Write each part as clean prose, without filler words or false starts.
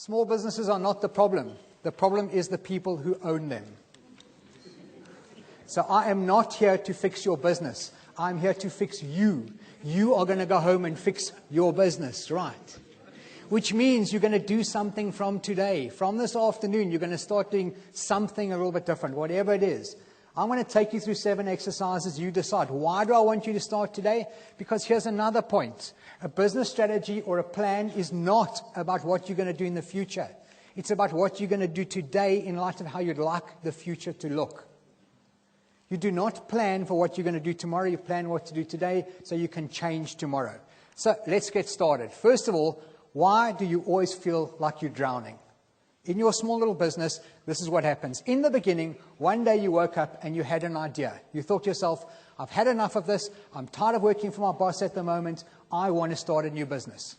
Small businesses are not the problem. The problem is the people who own them. So I am not here to fix your business. I'm here to fix you. You are going to go home and fix your business, right? Which means you're going to do something from today. From this afternoon, you're going to start doing something a little bit different, whatever it is. I'm going to take you through 7 exercises. You decide. Why do I want you to start today? Because here's another point. A business strategy or a plan is not about what you're going to do in the future. It's about what you're going to do today in light of how you'd like the future to look. You do not plan for what you're going to do tomorrow. You plan what to do today so you can change tomorrow. So let's get started. First of all, why do you always feel like you're drowning? In your small little business, this is what happens. In the beginning, one day you woke up and you had an idea. You thought to yourself, I've had enough of this. I'm tired of working for my boss at the moment. I want to start a new business.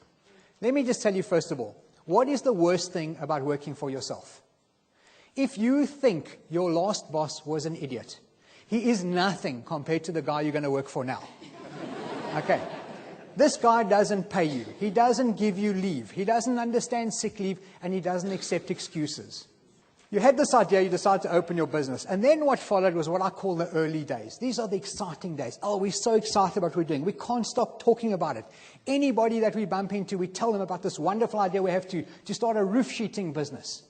Let me just tell you first of all, what is the worst thing about working for yourself? If you think your last boss was an idiot, he is nothing compared to the guy you're going to work for now. Okay. This guy doesn't pay you. He doesn't give you leave. He doesn't understand sick leave, and he doesn't accept excuses. You had this idea, you decided to open your business, and then what followed was what I call the early days. These are the exciting days. Oh, we're so excited about what we're doing. We can't stop talking about it. Anybody that we bump into, we tell them about this wonderful idea we have to start a roof sheeting business.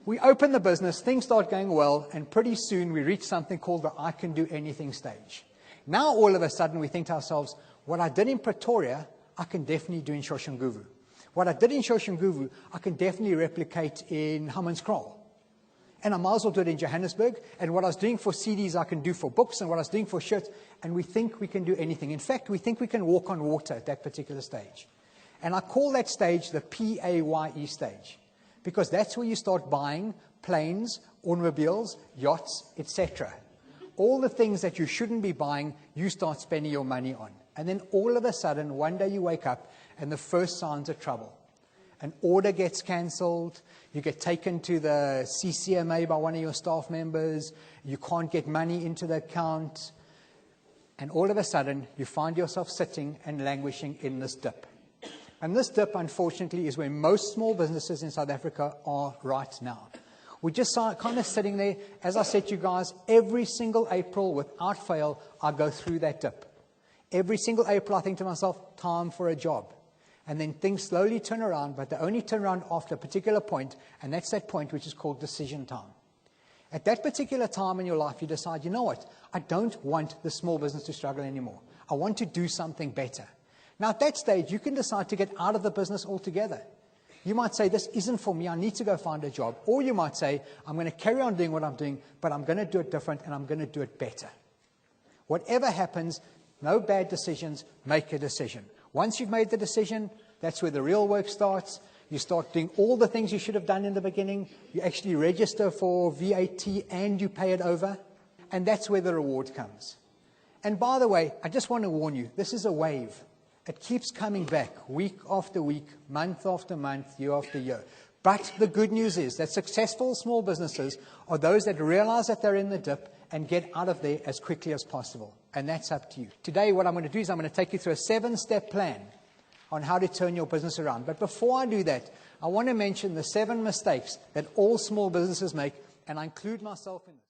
We open the business, things start going well, and pretty soon we reach something called the I can do anything stage. Now all of a sudden we think to ourselves, what I did in Pretoria, I can definitely do in Shoshanguvu. What I did in Shoshanguvu, I can definitely replicate in Hammanskraal. And I might as well do it in Johannesburg. And what I was doing for CDs, I can do for books. And what I was doing for shirts, and we think we can do anything. In fact, we think we can walk on water at that particular stage. And I call that stage the PAYE stage. Because that's where you start buying planes, automobiles, yachts, etc. All the things that you shouldn't be buying, you start spending your money on. And then all of a sudden, one day you wake up and the first signs of trouble. An order gets cancelled, you get taken to the CCMA by one of your staff members, you can't get money into the account, and all of a sudden you find yourself sitting and languishing in this dip. And this dip, unfortunately, is where most small businesses in South Africa are right now. We're just kind of sitting there. As I said to you guys, every single April, without fail, I go through that dip. Every single April, I think to myself, time for a job. And then things slowly turn around, but they only turn around after a particular point, and that's that point which is called decision time. At that particular time in your life, you decide, you know what, I don't want the small business to struggle anymore. I want to do something better. Now, at that stage, you can decide to get out of the business altogether. You might say, this isn't for me, I need to go find a job. Or you might say, I'm going to carry on doing what I'm doing, but I'm going to do it different, and I'm going to do it better. Whatever happens, no bad decisions, make a decision. Once you've made the decision, that's where the real work starts. You start doing all the things you should have done in the beginning. You actually register for VAT and you pay it over. And that's where the reward comes. And by the way, I just want to warn you, this is a wave. It keeps coming back week after week, month after month, year after year. But the good news is that successful small businesses are those that realize that they're in the dip and get out of there as quickly as possible. And that's up to you. Today, what I'm going to do is I'm going to take you through a 7-step plan on how to turn your business around. But before I do that, I want to mention the 7 mistakes that all small businesses make, and I include myself in this.